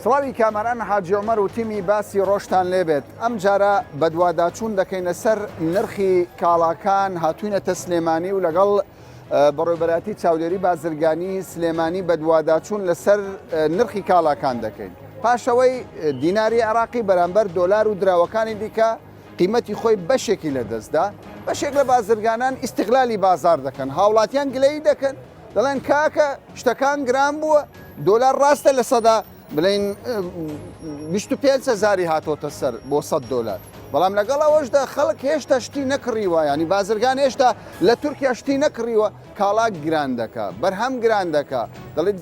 سڵاوی کامەران حاجی عومەر و تیمی باسی ڕۆژتان لێبێت. ئەم جارە بە دوواداچوون دەکەینە سەر نرخی کاڵاکان هاتوونەتە سلێمانی و لەگەڵ بەڕێوەبەراتی چاودێری بازرگانی سلێمانی بە دوواداچوون لەسەر نرخی کاڵاکان دەکەین. پاشەوەی دیناری عراقی بەرامبەر دۆلار و دراوەکانی دیکە قیمەتی خۆی بەشێکی لەدەستدا. بەشێک لە بازرگانان ئیستیغلالی بازار دەکەن، هاوڵاتیان گلەیی دەکەن، دەڵێن کاکە شتەکان گران بووە، دۆلار ڕاستە لە سەدا بڵین 25,000 هاتۆتە سەر بۆ 100 دۆلار. بەڵام لەگەڵ ئەوەشدا خەڵک هێشتا شتی نەکڕیوە، ینی بازرگان هێشتا لە تورکیا شتی نەکڕیوە، کاڵاک گران دەکا، بەرهەم گران دەکا، دەڵێت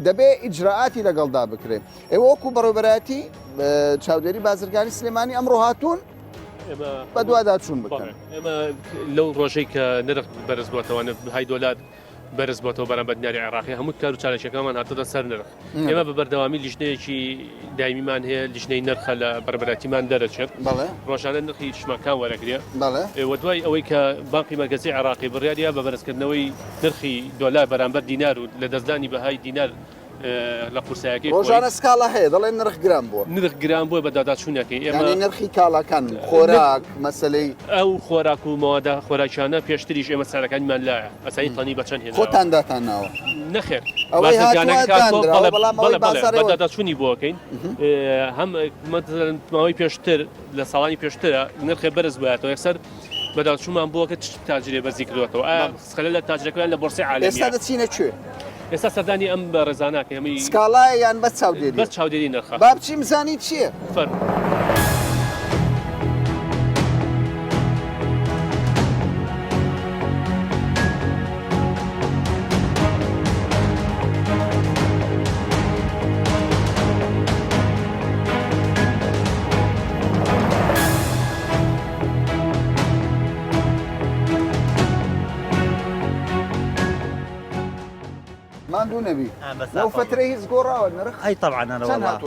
دەبێ ئیجراعاتی لەگەڵدا بکرێت. ئێوە وەکو بەڕێوەبەراتی چاودێری بازرگانی سلێمانی ئەمڕۆ هاتوون بە دوواداچوون بکەن. ئێمە لەو ڕۆژەی کە نرخ بەرز بووەتەوە های دۆلار بەرز بۆتەوە بەرامبەر دیناری عێراقی هەموو کار و چالێکەکەمان هاتۆتە سەر نرخ. ئێمە بە بەردەوامی لیژنەیەکی دایمیمان هەیە، لیژنەی نرخە لە بەربەراتیمان دەرەچێت، ڕۆژانە نرخی شماکان وەرەگرێ. وە دوای ئەوەی کە بانقی مەرکەزی عێراقی بڕیاریە بە بەرزکردنەوەی نرخی دۆلار بەرامبەر دینار و لە دەستدانی بەهای دینار لە قورسایەکەی ڕۆژانە سکاڵا هەیە، دەڵێن نرخ گران بووە، نرخ گران بووە بە داداچوونەکەی. ئێمە نرخی کاڵاکان خۆراک مەسەلەی ئەو خۆراک و مەوادە خۆراکیانە پێشتریش ئێمە سەرەکانیمان لایە ئەسایی تەنی بەچەند هێنا خۆتان داتانناوە نەخێر بەداداچوونی بۆکەین. هەم ماوەی پێشتر لە ساڵانی پێشترە نرخێ بەرز بووێتەوە، یەکسەر بەدادچوونمان بووە کە تاجرێ بەرزی کردوێتەوە. خەلە لە تاجرەکان لە بۆرسی عالەمی. ئێستا دەچینە کوێ؟ ئێستا سەردانی ئەم بە ڕێزاناکە هەمووی سکاڵایە یان بە چاودێری؟ بەس چاودێری نرخە. با بچیم زانی چییە؟ فەرموو. ماندوو نەبی لەو فترەی هیچ گۆڕاوە نرخ؟ ئەی طبعاً أنا والله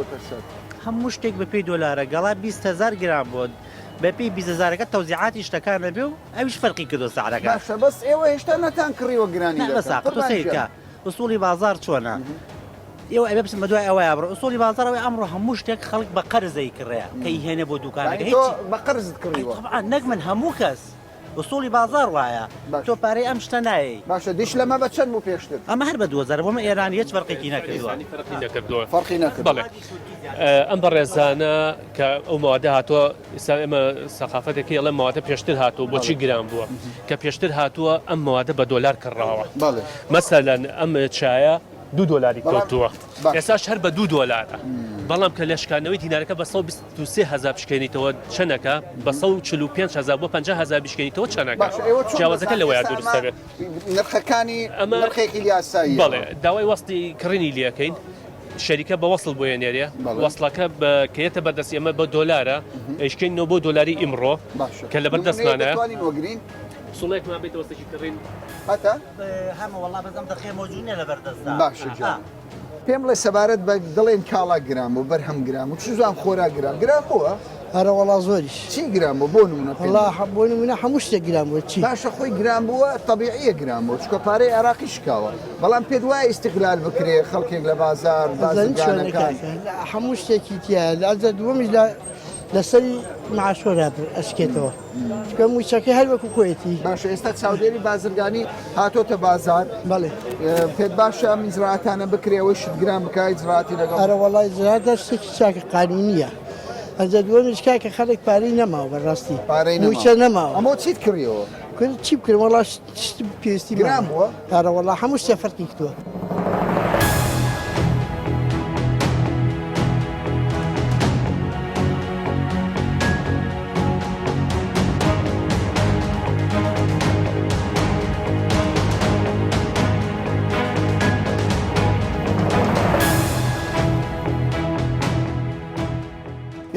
هەموو شتێک بە پێی دۆلارە گەڵا 20,000 گرام بوو بە پێی 20,000ەکە تەوزیعاتی شتەکانە بێ و ئەویش فەرقی کردو سعرەکە. باشە بەس ئێوە هێشتا نەتان کڕیوە گرانی بەساقت و سیرکە ئوسوڵی بازار چۆنە؟ ئێوە ئەبێ بچن بە دوای ئەوەیە بڕۆ ئوسوڵی بازارەوەی ئەمڕۆ هەموو شتێک خەڵک بە قەرزەی کڕەیە کەی هێنێ بۆ دوکانەکە هیچ بە قەرزت کڕیوە. طبعاً نەک من هەموو کەس وصولی بازار وایە تۆ پارەی ئەم شتە نایی. باشە دیش لەمە بە چەند بوو پێشتر؟ ئەمە هەر بە 2000 بۆمە ئێرانی هیچ فەرقێکی نەکردووە. فەرقی نەکرد. بەڵێ ئەم بەڕێزانە کە ئەو ماوادە هاتووە ئێستا ئێمە سەقافەتێکی ئەڵێ ماوادە پێشتر هاتووە بۆچی گران بووە کە پێشتر هاتووە ئەم ماوادە بە دۆلار کڕاوە. مەسەلەن ئەم چایە 2 دۆلاری کەوتووە، ئێستاش هەر بە 2 دۆلارە. بەڵام کە لەشکانەوەی دینارەکە بە 123,000 بشکێنیتەوە چەنەکە بە 145,000 بۆ 50,000 بشکێنیتەوە چەنەکە جیاوازەکە لەوەیە دروستە بێت. نرخەکانی ئەمە نرخێکی یاسایی. بەڵێ داوای وەستی کڕینی لەکەین، شەریکە بە وەسڵ بۆ یێنێریە، وەسڵەکە کەیەتە بەردەستی ئەمە بە دۆلارە ئەیشکەینەوە بۆ دۆلاری ئیمڕۆ کە لە بەردەستمانەیە. سوڵێکمان بێتە وەستێکی کڕین هەتا هەمە وەڵا بەزەم دەخێ مۆجوونە لە بەردەستا. باشە پێم بڵێ سەبارەت بە دڵێن کاڵا گرام و بەرهەم گرام و چزان خۆرا گرام گرام بووە؟ هەرە وەڵا زۆریش چی گرام بوو بۆ نمونە؟ بۆ نمونە هەموو شتێک گرام بووە. چی باشە خۆی گرام بووە تەبیعیە گرام بوو چکە پارەی عێراقی شکاوە، بەڵام پێت وایە ئیستیغلال بکرێ خەڵکێک لە بازار بازرگانەکان هەموو شتێکی تیا لەجە دووەمیش لەسەری معاشۆرا ئەشکێتەوە چکە موچەکەی هەر وەکو خۆیەتی. باشە ئێستا چاودێری بازرگانی هاتۆتە بازار. بەڵێ پێت باشە ئەم ئیجراعاتانە بکرێەوەی شت گرام بکای ئیجراعاتی لەگەڵ؟ ئەرە وەڵای ئیجراعات شتێکی چاکە قانونیە. ئەجە دووەمیش کاکە خەڵک پارەی نەماوە بەڕاستی موچە نەماوە. ئەمە چیت کڕیەوە؟ چی بکرد وەڵا پێویستی گرام بووە؟ ئەرە وەڵا هەموو شتێ فەرقی کردووە.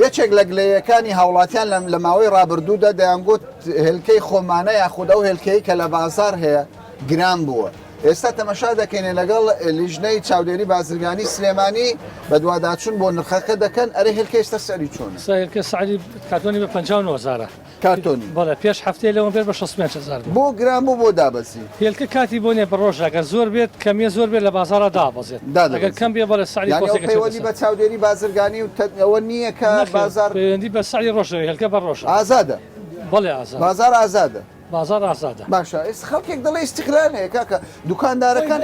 یەکێک لە گلەیەکانی هاوڵاتیان لە ماوەی ڕابردوودا دەیانگوت هێلکەی خۆمانە یاخود ئەو هێلکەی کە لە بازار هەیە گران بووە. ئێستا تەمەشا دەکەینێ لەگەڵ لیژنەی چاودێری بازرگانی سلێمانی بە دوواداچوون بۆ نرخەکە دەکەن ئەرێ هێلکە ئێستا سەری چۆنە؟ هێلکە سعدی کارتۆنی بە 59,000 کارتۆنی بەڵێ پێش هەفتەیە لەوە بێت بە 65,000 بۆ گران بوو بۆ دابەزی. هێلکە کاتی بۆ نیە بە ڕۆژ ئەگەر زۆر بێت کەمیە زۆر بێت لە بازارە دابەزێت ئەگەر کەم بێ بەڵێ سعدی پەیوەندی بە چاودێری بازرگانی و ئەوە نییە کە بازار پەیوەندی بە سعدی ڕۆژەوە هێلکە بە ڕۆژە ئازادە بەڵێ ئازاد بازار ئازادە بازار ئازادە باشە ئێستا خەڵکێک دەڵێ استیقلالەیە کاکە دوکاندارەکان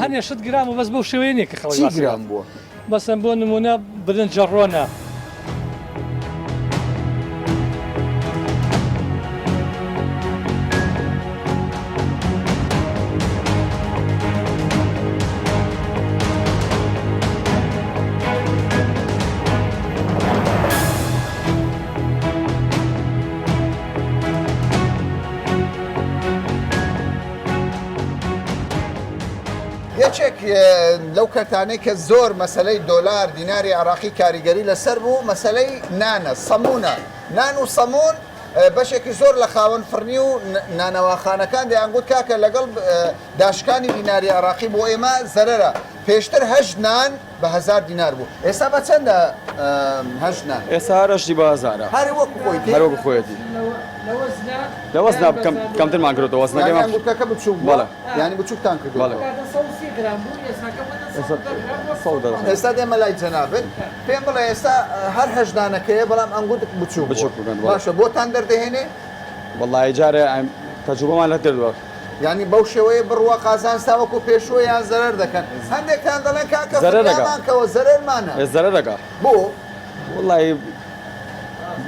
هەنێ شت گرام و بەس بەو شێوەیە نیە کە خەڵکی گرام بووە بەسم بۆ نمونە بدن جەڕۆنە یەکێک لەو کەتانەی کە زۆر مەسلەی دۆلار دیناری عراقی کاریگەری لەسەر بوو مەسلەی نانە سەمونە نان و سەمون بەشێکی زۆر لە خاوەن فڕنی و نانەواخانەکان دەیانگوت کاکە لەگەڵ داشکانی دیناری عراقی بۆ ئێمە زەرەرە پێشتر 8 نان بە 1000 دینار بوو ئێستا بە چەندە 8 نان ئێستا هەرشتی بە هەزارە هەر وەکو خۆیتی هەروەکو خۆیەتی لەوەزنا کەمترمان کردەوە وەزنەکەی گوتەکە بچوو بەڵێ ینی بچووکتان کردو ئێستا دێمە لای جەنابن پێم بڵێ ئێستا هەر هەژدانەکەیە بەڵام ئەنگوت بچوو باشە بۆتان دەردەهێنێ وەڵی جارێ تەجوبەمان لە کردووە ینی بەو شێوەیە بڕوە قازانستا وەکو پێشوە یان زەرەر دەکەن هەندێکتان دەڵێن کاکە فریامانکەوە زەرەرمانە زەرەر دەکا بۆ وڵی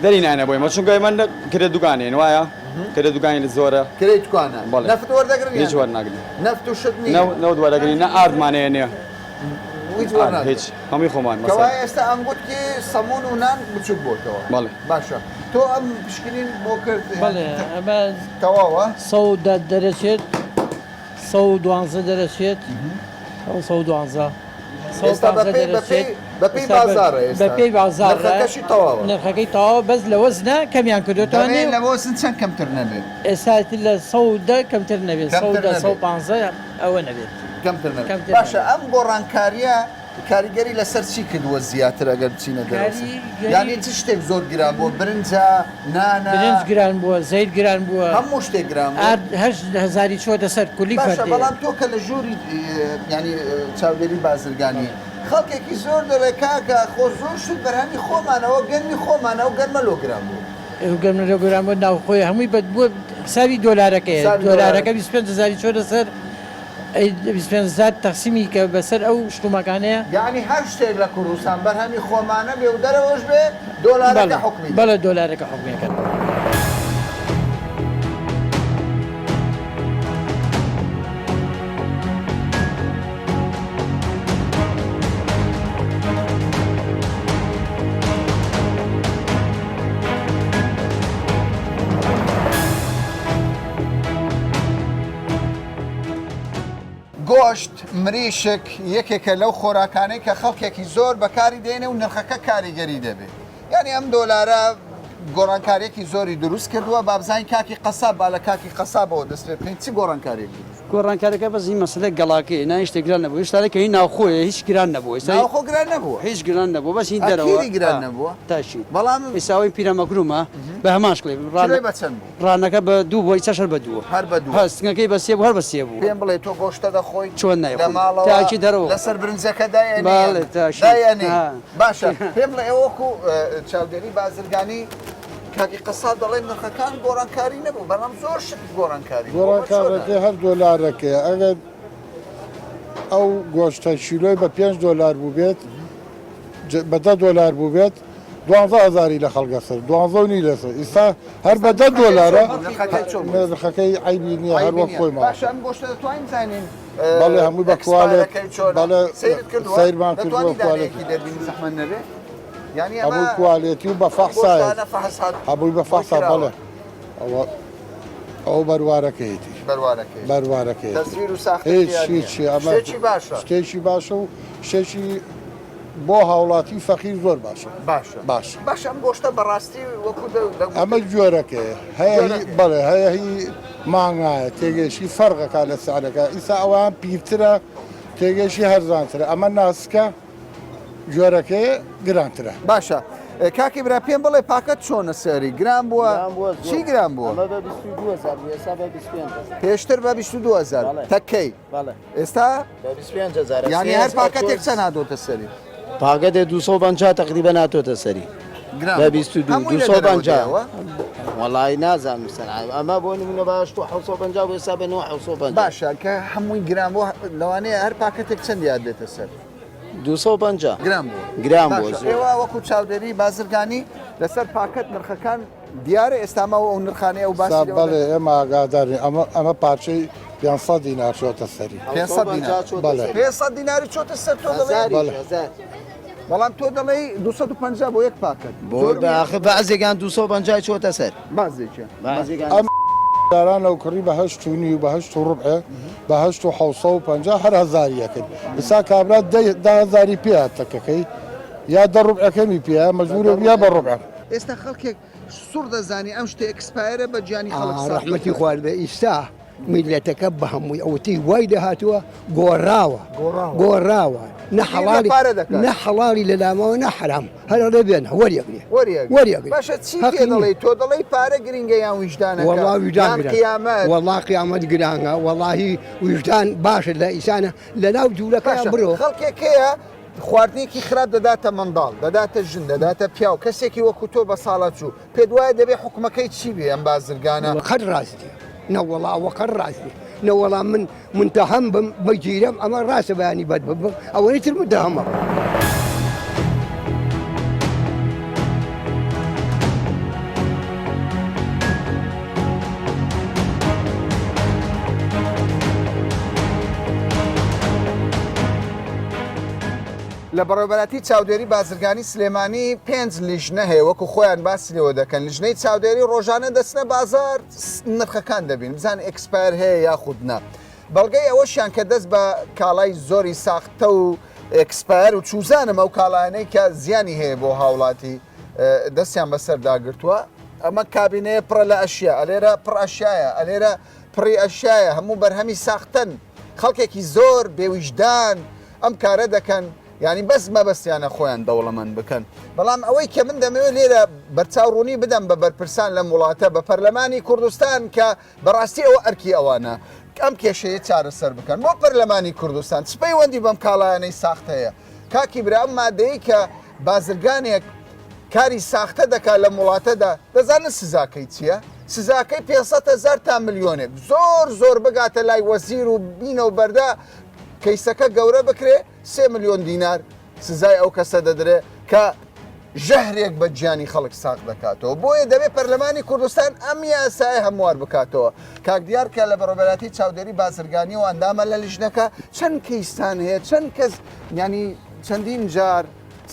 دەری نانە بۆی مە چونکە من کرێ دوکانێن وایە کرێ دوکانی زۆرە کرێ توانە نەفت وەردەگرن هیچ وەرناگرن نەفت و شت نەوت وەرەگرین نە ئاردمانەیە نییە هیچ هەمی خۆمان کەوای ئێستا ئەنگوتکی سەمون و نان بچوک بۆتەوە بەڵێ باشە تۆ ئەم پشکنین بۆ کرد بەڵێ ئەمە تەواوە 100 دەرەچێت 112 دەرەچێت 112 ئێستا بەپێی بازارە بەپێی بازار نرخەکەشی تەواوە نرخەکەی تەواو بەس لە وەزنە کەمیان کردوێتوانێ لە وەزن چەند کەمتر نەبێت ئێستا لە 100 کەمتر نەبێت 115 ئەوە نەبێت کەمتر نەبێت باشە ئەم گۆڕانکاریە کاریگەری لەسەر چی کردووە زیاتر ئەگەر بچینە دەرەوە یانی چ شتێک زۆر گران بووە برنجە نانە برنج گران بووە زەید گران بووە هەموو شتێک گران بووە 8,000 چۆتە سەر کولی باشە بەڵام تۆ کە لە ژووری ینی چاودێری بازرگانی خەڵکێکی زۆر دەڵێ کاکە خۆ زۆر شت بەرهەمی خۆمانەوە گەرمی خۆمانەوە گەرمە لۆگرام بوو گەرمە لۆگرام بۆ ناوخۆی هەمووی بووە حسابی دۆلارەکەی دۆلارەکە 25,000 چۆتە سەر 25,000 تەقسیمی کە بەسەر ئەو شتومەکانەیە یعنی هەر شتێک لە کوردستان بەرهەمی خۆمانە بێ و دەرەوەش بێ دۆلارەکە حکمی بەڵێ دۆلارەکە حکمیەکەن گۆشت مریشک یەکێکە لەو خۆراکانەی کە خەڵکێکی زۆر بەکاری دێنێ و نرخەکە کاریگەری دەبێت یعنی ئەم دۆلارە گۆڕانکاریەکی زۆری دروست کردووە بابزانی کاکی قەساب با لە کاکی قەسابەوە دەست پێ بکەین چی گۆڕانکارێکی گۆڕانکارەکە بەس هی مەسلە گەڵاکەی نا هیچ گران نەبوو هێشتاکە هی ناوخۆیە هیچ گران نەبوو ناوخۆ گران نەبووە هیچ گران نەبوو بەس هی دەرەوە گران نەبووە تاشی بەڵام ئێساوی پیرەمەگرومە بە هەماش کڵێ بە چەند بوو ڕانەکە بە دوو بۆی چەشەر بە دووە هەر بە دوو هەستنگەکەی بە سێ بوو هەر بە سێ بوو پێم بڵێ تۆ گۆشتە دەخۆی چۆن نایە لە ماڵەوە تاکی دەرەوە لەسەر برنجەکە دایەنێ باڵێ تاشی دایەنێ باشە پێم بڵێ ئێوەکو چاودێری بازرگانی کاکی قەساب دەڵێن نرخەکان گۆڕانکاری نەبوو بەڵام زۆر شت گۆڕانکاری گۆڕانکارەکەی هەر دۆلارەکەیە ئەگەر ئەو گۆشتە شیلۆی بە 5 دۆلار بوو بێت بە 10 دۆلار بوو بێت 12,000 لە خەڵگە سەر 12 لەسەر ئێستا هەر بە 10 دۆلارە نرخەکەی عیبی نییە هەر وەک خۆیمان باشە ئەم گۆشتە دەتوانین زانین بەڵێ هەمووی بە کوالێت بەڵێ سەیرمان کردووە کوالێتی دەبینی زەحمەت نەبێ یعنی هەمووی کوالێتی و بە فەحسایە هەمووی بە فەحسا بەڵێ ئەو بەروارەکەیەتی بەروارەکەی تەسویر و ساخت هیچ شتێکی باشە شتێکی باشە و شتێکی بۆ هاوڵاتی فەقیر زۆر باشە باش ئەم گۆشتە بەڕاستی وەکو ئەمە جۆرەکەی هەیە بەڵێ هەیە هی مانگایە تێگەشی فەرقەکە لە سعرەکە ئیسا ئەوان پیرترە تێگەشی هەرزانترە ئەمە ناسکە جۆرەکەی گرانترە باشە کاکی برا پێم بڵێ پاکەت چۆنە سەری گران بووە چی گران بووە پێشتر بە 22,000 تەکەی ئێستا یانی هەر پاکەتێک چەند هاتۆتە سەری پاکەتێ 250 تقریبا هاتۆتە سەری بە 250 وڵی نازانم ئەمە بۆ نمونە باش 750 بۆ حساب 950 باشە کە هەمووی گران بووە لەوانەیە هەر پاکەتێک چەند یاد دێتە سەر 250 گرام بوو ئێوە وەکو چاودێری بازرگانی لەسەر پاکەت نرخەکان دیارە ئێستامەوە ئەو نرخانەیە و باسی بەڵێ ئێمە ئاگادارین ئەمە پارچەی 500 دینار چۆتە سەری 500 دیناری چۆتە سەر تۆ بەڵام تۆ دەڵێ 250 بۆ یەک پاکەت بۆ بەعزێکان 250 چۆتە سەر بازێکیان داران لەو کڕی بە 8 و 8 بە 850 هەر هەزاریەکەن ئسا کابرا 10,000 پێ تەکەکەی یا دە ڕوبعەکەمی پێ مەجبورە بیا بە ڕوبع ئێستا خەڵکێک سوور دەزانی ئەم شتە ئەکسپایرە بە گیانی خەڵک ڕەحمەتی خوارد بە ئیستا میلەتەکە بە هەمووی ئەوتی وای دەهاتووە گۆڕاوە نەحەڵالی لە لامەوە نەحرام هەر دەبێن وەریەگری باشە چی پێ دەڵێ تۆ دەڵێ پارە گرنگە یان ویژدانەکە وەڵا قیامەت گرانگە وەڵاهی ویژدان باشە لە ئیسانە لە ناو جوولەکەیان برۆ خەڵکێکەیە خواردنێکی خراپ دەداتە منداڵ دەداتە ژن دەداتە پیا و کەسێکی وەکو تۆ بە ساڵات چوو پێ دوایە دەبێ حکومەکەی چی بێ ئەم بازرگانە خەر ڕاستی نەوەڵاوە خەر ڕاستی نەوەڵام من منتەهەم بم بەگیرم ئەمە ڕاستە بەیانی بەد ببم ئەوەی تر متەهەمە لە بەڕێوەبەتی چاودێری بازرگانی سلێمانی 5 لیژنە هەیە وەکو خۆیان باسی لێوە دەکەن لیژنەی چاودێری ڕۆژانە دەچنە بازار نرخەکان دەبین بزان ئەکسپایر هەیە یاخودنا بەڵگەی ئەوەشیان کە دەست بە کاڵای زۆری ساختە و ئەکسپایر و چوزانم ئەو کاڵانەی کە زیانی هەیە بۆ هاوڵاتی دەستیان بەسەر داگرتووە ئەمە کابینەیە پڕە لە ئەشیا ئەلێرە پڕ ئەشایە ئەلێرە پڕی ئەشایە هەموو بەرهەمی ساختن خەڵکێکی زۆر بێویژدان ئەم کارە دەکەن ینی بەس مەبەستیانە خۆیان دەوڵەمەند بکەن بەڵام ئەوەی کە من دەمەوێت لێرە بەرچاوڕوونی بدەم بە بەرپرسان لە وڵاتە بە پەرلەمانی کوردستان کە بەڕاستی ئەوە ئەرکی ئەوانە ئەم کێشەیە چارەسەر بکەن بۆ پەرلەمانی کوردستان سپەی وەندی بەم کاڵایانەی ساختەیە کاکی برا ئەم مادەی کە بازرگانێک کاری ساختە دەکات لە وڵاتەدا دەزانن سزاکەی چییە؟ سزاکەی 500,000 تا ملیۆنێک زۆر بگاتە لای وەزیر و بینە و بەردا کەیسەکە گەورە بکرێ 3 ملیۆن دینار سزای ئەو کەسە دەدرێت کە ژەهرێک بە گیانی خەڵک ساق دەکاتەوە بۆیە دەبێت پەرلەمانی کوردستان ئەم یاسای هەموار بکاتەوە کاک دیار کە لە بەڕێوەبەتی چاودێری بازرگانی و ئەندامە لە لیژنەکە چەند کەیستان هەیە چەند کەس ینی چەندین جار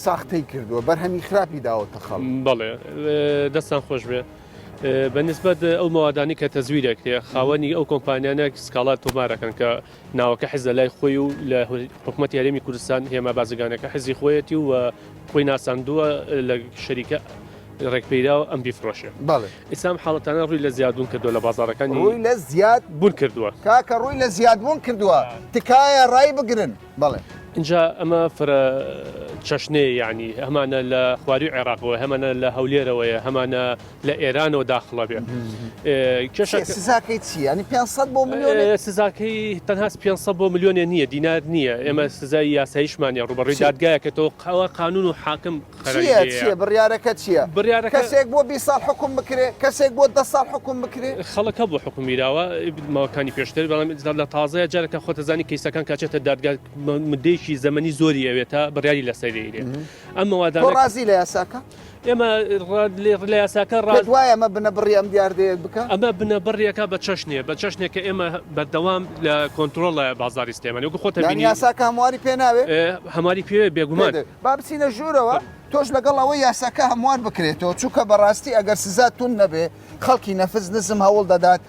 ساختەی کردووە بەرهەمی خراپی داوەتە خەڵک بەڵێ دەستان خۆش بێ بەنسبەت ئەو ماوادانی کە تەزویرێک هەیە خاوەنی ئەو کۆمپانیانە سکاڵات تۆمارەکەن کە ناوەکە حیز لە لای خۆی و لە حکوومەتی هەرێمی کوردستان هێمە بازرگانەکە حیزی خۆیەتی و خۆی ناساندووە لە شەریکە ڕێکپەیدا و ئەم بیفرۆشێ ئیسام حاڵەتانە ڕووی لە زیادبوون کردووە لە بازارەکانی ڕووی لە زیاد بوون کردووە کاکە ڕووی لە زیادبوون کردووە تکایە ڕای بگرن بەڵێ اینجا ئەمە فرە چەشنەیە یعنی هەمانە لە خواریو عێراقەوە هەمانە لە هەولێرەوەیە هەمانە لە ئێرانەوە داخڵە بێ سزاکەی چی ینی 500 بۆ ملیۆن سزاکەی تەنها 500 بۆ ملیۆنێ نییە دینار نییە ئێمە سزای یاساییشمانە ڕوبەڕووی دادگایە کە تۆ قاوە قانون و حاکم چیە بڕیارەکە چییە کەسێک بۆ 20 ساڵ حکم بکرێ کەسێک بۆ 10 ساڵ حکم بکرێ خەڵەکە بۆ حکم میراوە ماوەکانی پێشتر بەڵام لە تازەیە جارەکە خۆتەزانی کەیسەکان کاچێتە دادگا مدەیەکی زەمەنی زۆری ئەوێتە بڕیاری لەسەرێ ئەم مەوادانە ڕازی لە یاساکە ئێمە لە یاساکە ڕای ئەمە بنە بڕی ئەم دیاردەیەک بکە ئەمە بنە بڕیەکە بە چەشنێ بە چەشنێکە ئێمە بەردەوام لە کۆنتترۆڵە بازاری سلێمانی وەکو خۆتە یاساکە هەمواری پێ ناوێت هەماری پێ بێگومان با بچینە ژوورەوە تۆش لەگەڵ ئەوە یاساکە هەموار بکرێتەوە چووکە بەڕاستی ئەگەر سزا تون نەبێ خەڵکی نەفز نزم هەوڵ دەدات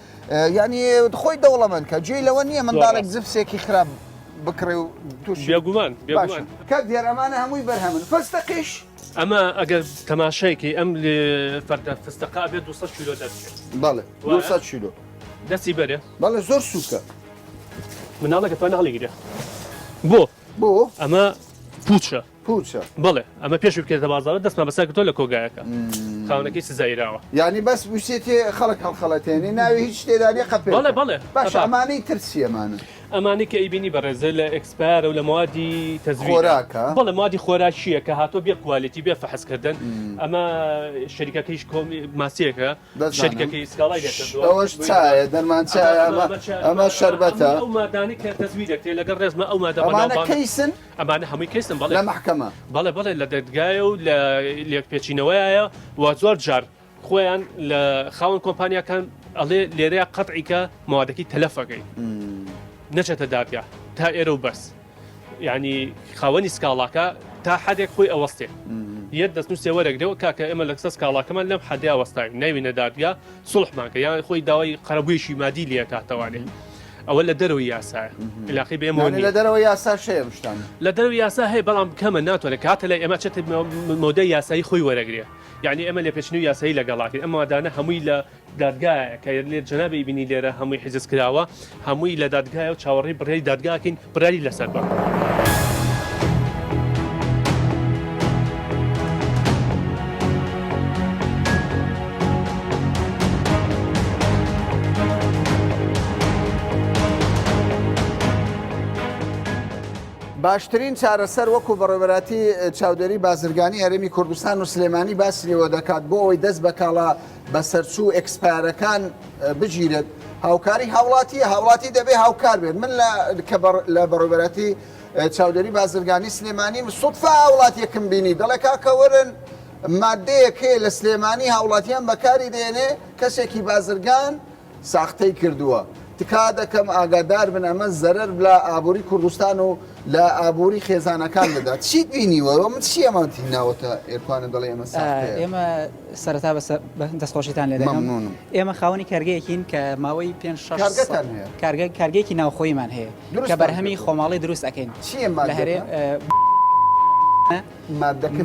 ینی خۆی دەوڵەمەند کە گوێی لەوە نییە منداڵێک زفسێکی خراپ بکڕێ و تووشی بێگومان بێگومان کە دیێرەمانە هەمووی بەرهەمن فەستەقیش ئەمە ئەگەر تەماشایکی ئەم فەردە فستەقا بێت 200 کیلۆ دەچێت بەڵێ 200 کیلۆ دەستی بەرێ بەڵێ زۆر سووکە مناڵەکە توانە هەڵیگرێ بۆ ئەمە پوچە بڵێ ئەمە پێش بکرێتە بازارە دەستمان بەسا تۆ لە کۆگایەکە خاونەکەی سزایراوە ینی بەس وشتێ خەڵک هەڵخەڵەتێنی ناوی هیچ شتێدانی قەپێ بەڵێ باش ئەمانەی ترسیەمانە ئەمانی کە ئیبینی بەڕێزە لە ئەکسپایرە و لە موادی خۆراکە بەڵێ موادی خۆراکیە کە هاتۆ بێ کوالیتی بێ فەحسکردن ئەمە شەریکەکەیش ماسیەکە شەریکەکەی سکاڵای ئەوەش چایە دەرمان ئەمە شەربەتە ئەو مادانی کە تەزوی دەکرێت لەگەڵ ڕێزمە ئەو کەیسن ئەمانە هەمووی کەیسن لە محکەمە بەڵێ لە دەرگایە و لە لێکپێچینەوەیە و زۆر جار خۆیان لە خاوەن کۆمپانیاکان ئەڵێ لێرەیە قەتعیکە موادەکەی تەلەفەکەی نەچێتە دادگا تا ئێرە و بەس یعنی خاوەنی سکاڵاکە تا حدێک خۆی ئەوەستێ یەک دەستنووسێ وەرەگرەوە کاکە ئێمە لە قسە سکاڵاکەمان لەم حدێ ئەوەستای ناوینە دادگا سوڵحمانکە یان خۆی داوای قەرەبوویشی مادی لێ کاتەوانێت ئەوە لە دەرەوەی یاسایە علاقی بێمەوە لە دەرەوە یاسا شەیە شتان لە دەرەوە یاسا هەیە بەڵام کەمە ناتوانێت کاتە لە ئێمە چێت مۆدەی یاسایی خۆی وەرەگرێ یعنی ئەمە لە پێشنی یاسایی لەگەڵاکە ئەمە وادانە هەمووی لە دادگایە کە لێ جەنابی بینی لێرە هەمووی حیجز کراوە هەمووی لە دادگایە و چاوەڕی بڕێی دادگاکەین بڕاری لەسەر بە. باشترین چارەسەر وەکو بەڕێوەبەراتی چاودێری بازرگانی هەرێمی کوردستان و سلێمانی باسیەوە دەکات بۆ ئەوەی دەست بە کاڵا بەسەرچوو ئەکسپایرەکان بگیرێت هاوکاری هاوڵاتی دەبێ هاوکار بێت من لە بەڕێوەبەراتی چاودێری بازرگانی سلێمانی سوتفا هاوڵاتیەکم بینی دەڵێ کاکەوەرن مادەیەکێ لە سلێمانی هاوڵاتیان بەکاری دێنێ کەسێکی بازرگان ساختەی کردووە تکا دەکەم ئاگادار بن ئەمە زەرەر لە ئابووری کوردستان و لە ئابووری خێزانەکان دەدات چیت بینیوە من چی ئەمانتی ناوەتە ئێرکوانە دەڵێ ئێمە ئێمە سەرەتا دەستخۆشیتان لێ دەکەم ئێمە خاوەنی کارگەیەکین کە ماوەی 5 کارگەیەکی ناوخۆیمان هەیە کە بەرهەمی خۆماڵی دروست ئەەکەین لە هەرێ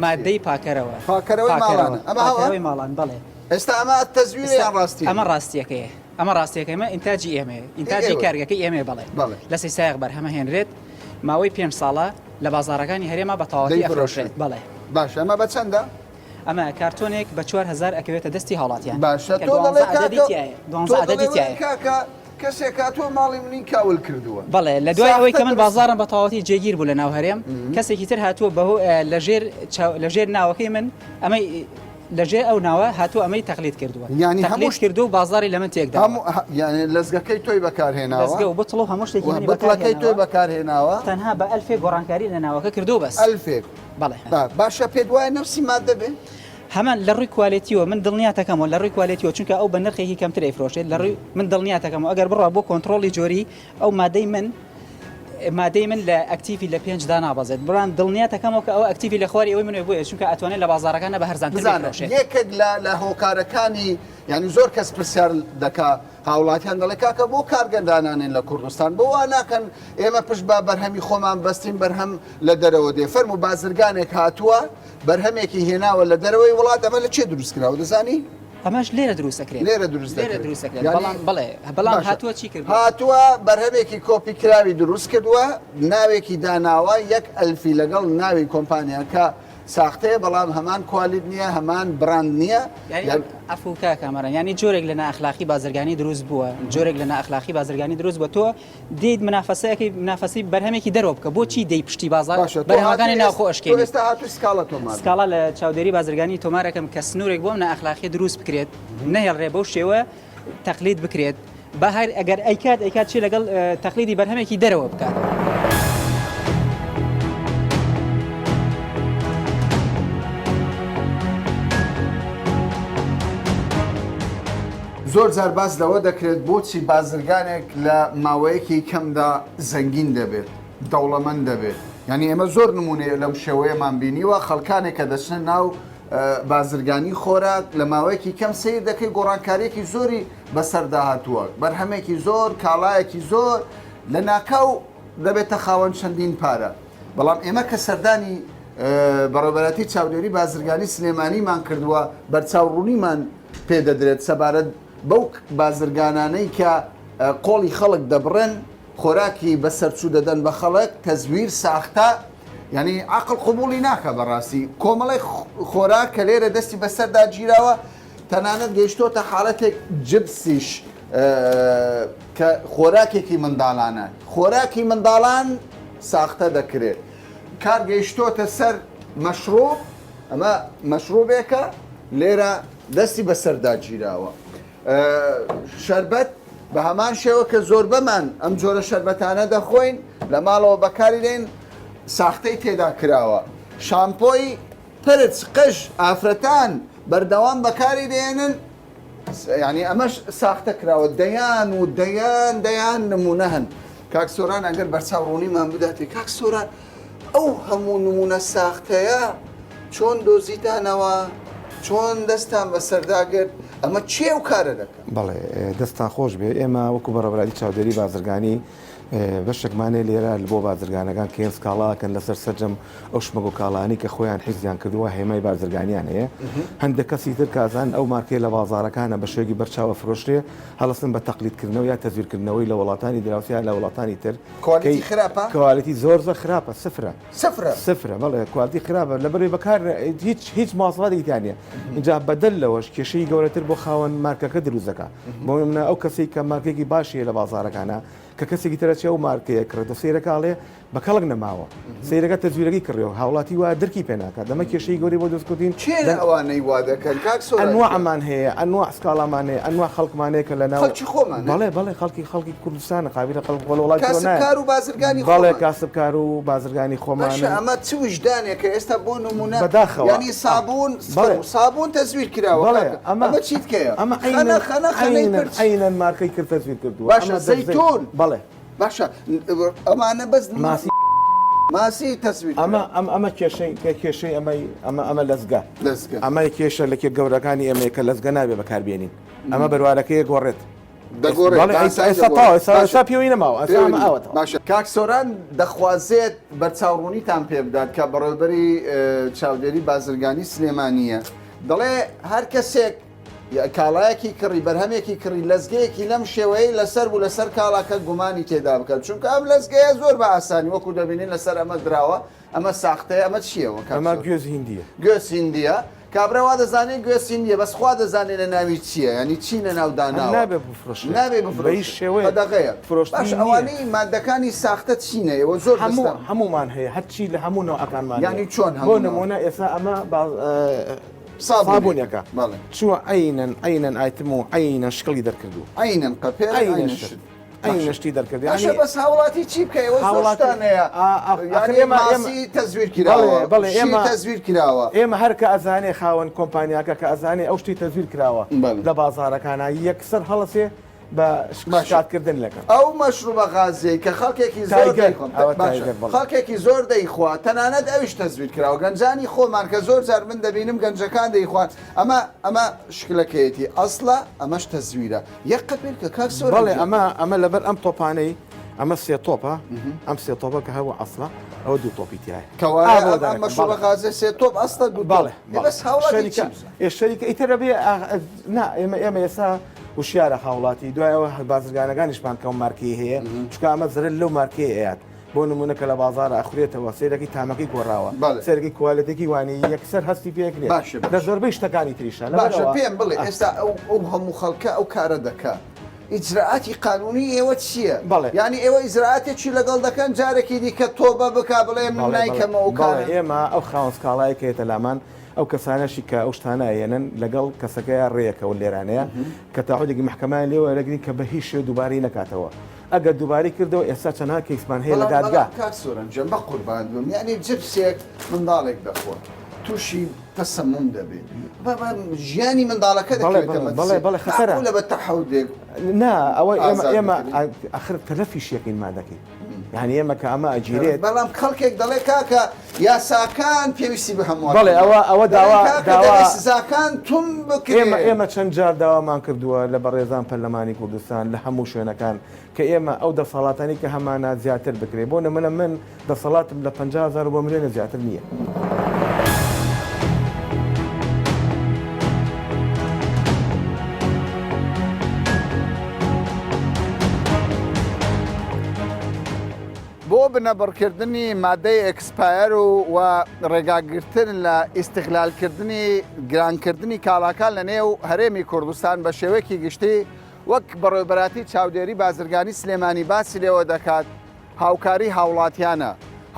مادەی پاکەرەوەی ماڵان بڵێ ئێستا ئەمە تەزویریان ڕاستی ئەمە ڕاستیەکەیە ئەمە ڕاستیەکەمە ئینتاجی ئێمە ئینتاجی کارگەکەی ئێمە بڵێ لە سی سایق بەرهەمە هێنرێت ماوەی 5 ساڵە لە بازارەکانی هەرێمە بە تەواوی ئەفرۆشرێت بەڵێ باش ئەمە بە چەندە؟ ئەمە کارتۆنێک بە 4000 ئەکەوێتە دەستی هاوڵاتیان باشە تۆ کەسێک تۆ ماڵی منی کاول کردووە بەڵێ لە دوای ئەوەی کە من بازارم بە تەواوەتی جێگیر بوو لە ناو هەرێم کەسێکی تر هاتووە بەهۆ لەژێر ناوەکەی من ئەمەی لەژێ ئەو ناوە هاتوو ئەمەی تەقلید کردووە ینی هەمووش کردو و بازاری لە من تێکدا یعنی لەزگەکەی تۆی بەکارهێناوە لەزگە و بتڵ و هەموو شتێکی بتڵەکەی تۆی بەکارهێناوە تەنها بە ئەلفێ گۆڕانکاری لە ناوەکە کردو بەس ئەلفێک بەڵێ باشە پێت وایە نەفسی مادە بێ هەمان لە ڕووی کوالیتیەوە من دڵنیاتەکەمەوە لە ڕووی کوالیتیەوە چونکە ئەو بە نرخێکی کەمتر ئەیفرۆشێت لە ڕووی من دڵنیاتەکەمەوە ئەگەر بڕوا بۆ کۆنتترۆلی جۆری ئەو مادەی من لە ئەکتیفی لە 5 دا نابەزێت بڕان دڵنیاتەکەمەوە کە ئەو ئەکتیفی لە خواری ئەوەی منێ بۆیە چونکە ئەتوانێت لە بازارەکانە بە هەرزانتر بفرۆشێت یەکێک لە هۆکارەکانی ینی زۆر کەس پرسیار دەکا هاوڵاتیان دەڵێ کاکە بۆ کارگەندانانێن لە کوردستان بۆ وا ناکەن ئێمە پشت با بەرهەمی خۆمان بەستین بەرهەم لە دەرەوە دێ فەرمو بازرگانێک هاتووە بەرهەمێکی هێناوە لە دەرەوەی وڵات ئەمە لە چێ دروست کراوە دەزانی؟ ئەمەش لێرە دروستەکرێت لێرە دروستەکرێت بەڵام هاتووە چی کرد هاتووە بەرهەمێکی کۆپی کراوی دروست کردووە ناوێکی داناوە 1 ئەلفی لەگەڵ ناوی کۆمپانیاکە ساختەیە بەڵام هەمان کوالید نییە هەمان براند نییە ئەفوکا کامەرە ینی جۆرێک لە ناخلاقی بازرگانی دروست بووە جۆرێک لە ناخلاقی بازرگانی دروست بووە تۆ دیت منافەسەیەکی منافەسی بەرهەمێکی دەرەوە بکە بۆچی دەی پشتی بازار بەرهەمەکانی ناوخۆ ئەشکێنی ئێستا هاتوو سکاڵا لە چاودێری بازرگانی تۆمارەکەم کە سنوورێک بۆم ناخلاقی دروست بکرێت نەهێڵڕێ بەو شێوە تەقلید بکرێت بە هەر ئەگەر ئەیکات چی لەگەڵ تەقلیدی بەرهەمێکی دەرەوە بکات زۆر جار باس لەوە دەکرێت بۆچی بازرگانێک لە ماوەیەکی کەمدا زەنگین دەبێت دەوڵەمەند دەبێت ینی ئێمە زۆر نمونەیە لەم شێوەیەمان بینیوە خەڵکانێک کە دەچنە ناو بازرگانی خۆراک لە ماوەیەکی کەم سیر دەکەی گۆڕانکاریەکی زۆری بەسەردا هاتووە بەرهەمێکی زۆر کاڵایەکی زۆر لە ناکاو دەبێتە خاوەن چەندین پارە بەڵام ئێمە کە سەردانی بەڕێوەبەرەتی چاودێری بازرگانی سلێمانیمان کردووە بەرچاوڕوونیمان پێدەدرێت سەبارەت بەو بازرگانانەی کە قۆڵی خەڵک دەبڕن خۆراکی بەسەرچوو دەدەن بە خەڵک تەزویر ساختە ینی عقل قبولی ناکە بەڕاستی کۆمەڵی خۆراک کە لێرە دەستی بەسەردا گیراوە تەنانەت گەیشتۆتە حاڵەتێک جبسیش کە خۆراکێکی منداڵانە خۆراکی منداڵان ساختە دەکرێت کار گەیشتۆتە سەر مەشروب ئەمە مەشروبێکە لێرە دەستی بەسەردا گیراوە شەربەت بە هەمان شێوە کە زۆر بەمان ئەم جۆرە شەربەتانە دەخۆین لە ماڵەوە بەکاری دێن ساختەی تێدا کراوە شامپۆی پرچ قژ ئافرەتان بەردەوام بەکاری دێنن ینی ئەمەش ساختە کراوە دەیان نمونە هەن کاک سۆران ئەگەر بەرچاوڕوونیمان بداتێ کاک سۆران ئەو هەموو نمونە ساختەیە چۆن دۆزیتانەوە چۆن دەستان بەسەرداگرت ئەمە چێ و کارە دەکەن بەڵێ دەستان خۆش بێ ئێمە وەکو بەڕێوەبەری چاودێری بازرگانی بەشێکمانێ لێرە بۆ بازرگانەکان کێنس کاڵاکەن لەسەر سەرجەم ئەو شمەگ و کاڵانی کە خۆیان حیزیان کردووە هێمای بازرگانیان هەیە هەندێک کەسی تر کازان ئەو مارکێ لە بازارەکانە بە شێوەیەکی بەرچاوە فرۆشتێ هەڵەسن بە تەقلیدکردنەوە یا تەزویرکردنەوەی لە وڵاتانی دراوسیا لە وڵاتانی تر کوالیتی زۆر خراپە سفرە بەڵێ کوالیتی خراپە لە بەرەوەی بەکار هیچ ماسڵاتی دیانە اینجا بەدەل لەوەش کێشەی گەورەتر بۆ خاوەن مارکەکە دروستەکە بۆ منە ئەو کەسی کە مارکێکی باشیە لە بازارەکانە کە کەسێکی ترەچێ و مارکەیە کردە سیرەکاڵێ بە کەڵک نەماوە سیرەکە تەزویرەکەی کڕێەوە هاوڵاتی وە دەرکی پێناکات دەمە کێشەی گەوری بۆ دەستکوتین ئەوانەی وا دەکەن ئەنواعمان هەیە ئەنواع سکاڵامان هەیە ئەنواع خەڵکمانەیە کە لە ناو خۆمان بەڵێ خەڵکی کوردستانە قابلە خەڵک وڵاتی کاسبکار و بازرگانی بەڵێ کاسبکار و بازرگانی خۆمان ئەمە چ وجدانێکە ئێستا بۆ نمونە بەداخەوە ینی سابوون تەزویر کراوە ئەمە چیت کەیە ئەمە عینەن مارکەی کرد تەزویر کردووە باشە زەیتون بەڵێ باشە ئەمانە بەس ماسی تەسویر ئەمە کێشەی ئەمە لەزگا ئەمە کێشە لە کێ گەورەکانی ئێمەیە کە لەزگە نابێ بەکاربێنین ئەمە بەروارەکەی گۆڕێت ئێستا پێوەی نەماوە باشە کاک سۆران دەخوازێت بەرچاوڕوونیتان پێ بدات کە بەڕێوەبەری چاودێری بازرگانی سلێمانیە دەڵێ هەر کەسێک کاڵایەکی کڕی بەرهەمێکی کڕی لەزگەیەکی لەم شێوەیە لەسەر بوو لەسەر کاڵاکە گومانی تێدا بکات چونکە ئەم لەزگەیە زۆر بە ئاسانی وەکو دەبینین لەسەر ئەمە دراوە ئەمە ساختەیە ئەمە چیەوە ئەمە گوێز هیندیە گوێز هیندیە کابراوا دەزانێت گوێز هیندیە بەس خوا دەزانێت لە ناوی چییە ینی چی لە ناوداناوە نابێ بفرۆشێ دەغەیە باش ئەوانەی مادەکانی ساختە چینە ئێوە زۆر هەمومان هەیە هەرچی لە هەموو نەوەکانمان ینی چۆن بۆ نمونە ئێستا ئەمە صابونەکە چووە عینەن ئایتم و عینەن شکڵی دەرکردو عینەن قەپێر عینەشتی دەرکردی بەس هاوڵاتی چی بکەیەوە هەیە ماسی تەزویر کراوە بەڵێ ئێمە تەزویر کراوە ئێمە هەر کە ئەزانێ خاوەن کۆمپانیاکە کە ئەزانێ ئەو شتی تەزویر کراوە لە بازارەکانە یەکسەر هەڵەسێ بە شکاتکردن لەکەن ئەو مەشروبە غازەی کە خەڵکێکی زۆر دەیخوا تەنانەت ئەویش تەزویر کراوە گەنجانی خۆمان کە زۆر جار من دەبینم گەنجەکان دەیخوان ئەمە شکلەکەیەتی ئەسڵە ئەمەش تەزویرە یەک قەپێر کە کاک سۆر بەڵێ ئەمە لەبەر ئەم تۆپانەی ئەمە سێ تۆپە ئەم سێ تۆپە کە هەوە ئەسڵە ئەوە دوو تۆپی تایە کەوایە مەشروبە غازە سێ تۆپ ئەسڵە دوو بەڵێ بەس هاوڵاتی شەریکە ئیترە بێ ئێمە ئێستا وشیارە هاوڵاتی دوایەوە بازرگانەکانیشمان کەم مارکی هەیە چکە ئەمە زرە لەو مارکی ئەیات بۆ نمونە کە لە بازارە ئەخورێتەوە سێرەکی تامەکەی گۆڕاوە سەرگی کوالەتێکی وانی یەکسەر هەستی پێکرێت لە زۆربەی شتەکانی تریشە باشە پێم بڵێ ئێستا ئەو هەموو خەڵکە ئەو کارە دەکات ئیجراعاتی قانونی ئێوە چییە؟ ینی ئێوە ئیزراعاتێکی لەگەڵ دەکەن جارێکی دیکە تۆ بە بک بڵێ من نایکەمەوە کار ئێمە ئەو خاوەنسکاڵایەکێتە لامان ئەو کەسانەشی کە ئەو شتانایەنن لەگەڵ کەسەکەی ڕێیەکەەوە لێرانەیە کە تاعودێکی محکەمان لێوە لەگری کە بە هیچ شێ دووباری نەکاتەوە ئەگەر دووباری کردەوە ئێستا چەندها کەیسمان هەیە لە دادگا کاکسۆرەنجەم بە قوربان بم یعنی جبسێک منداڵێک دەخۆت تووشی تەسەموم دەبێت ژیانی منداڵەکە بەڵێ خەتەرە لە بە تەحەودێک نا ئەوە ئێمە ئەخر تەلەفیشیەکەین مادەکەی یعنی ئێمە کە ئەمە ئەگیرێت بەڵام خەڵکێک دەڵێ کاکە یاساکان پێویستی بە هەموو بەڵێ ئەوە داوا سزاکان تون بکرێن ئێمە چەند جار داوامان کردووە لە بەڕێزان پەرلەمانی کوردستان لە هەموو شوێنەکان کە ئێمە ئەو دەسەڵاتانی کە هەمانە زیاتر بکرێ بۆ نمونە من دەسەڵاتم لە 50,000 بۆ ملیۆنە زیاتر نییە. بۆ بنەبڕکردنی مادەی ئەکسپایر و ڕێگاگرتن لە ئیستیغلالکردنی گرانکردنی کاڵاکان لە نێو هەرێمی کوردستان بە شێوەیەکی گشتی وەک بەڕێوەبەراتی چاودێری بازرگانی سلێمانی باسی لێوە دەکات هاوکاری هاوڵاتیانە.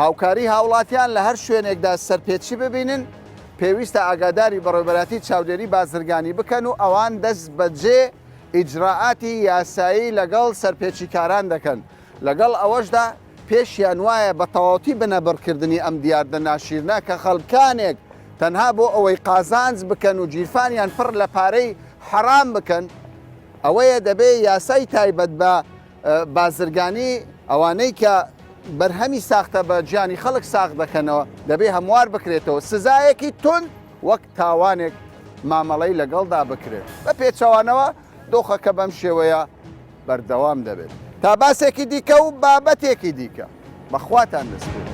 هاوکاری هاوڵاتیان لە هەر شوێنێکدا سەرپێچی ببینن پێویستە ئاگاداری بەڕێوەبەراتی چاودێری بازرگانی بکەن و ئەوان دەست بەجێ ئیجراعاتی یاسایی لەگەڵ سەرپێچیکاران دەکەن. لەگەڵ ئەوەشدا پێشیان وایە بە تەواوەتی بنەبڕکردنی ئەم دیاردە ناشیرنە کە خەڵکانێک تەنها بۆ ئەوەی قازانج بکەن و گیرفانیان پڕ لە پارەی حرام بکەن ئەوەیە دەبێ یاسای تایبەت بە بازرگانی ئەوانەی کە بەرهەمی ساختە بە گیانی خەڵک ساخت دەکەنەوە دەبێ هەموار بکرێتەوە سزایەکی تون وەک تاوانێک مامەڵەی لەگەڵدا بکرێت بە پێچەوانەوە دۆخەکە بەم شێوەیە بەردەوام دەبێت تا باسێکی دیکە و بابەتێکی دیکە بەخواتان دەست بێت.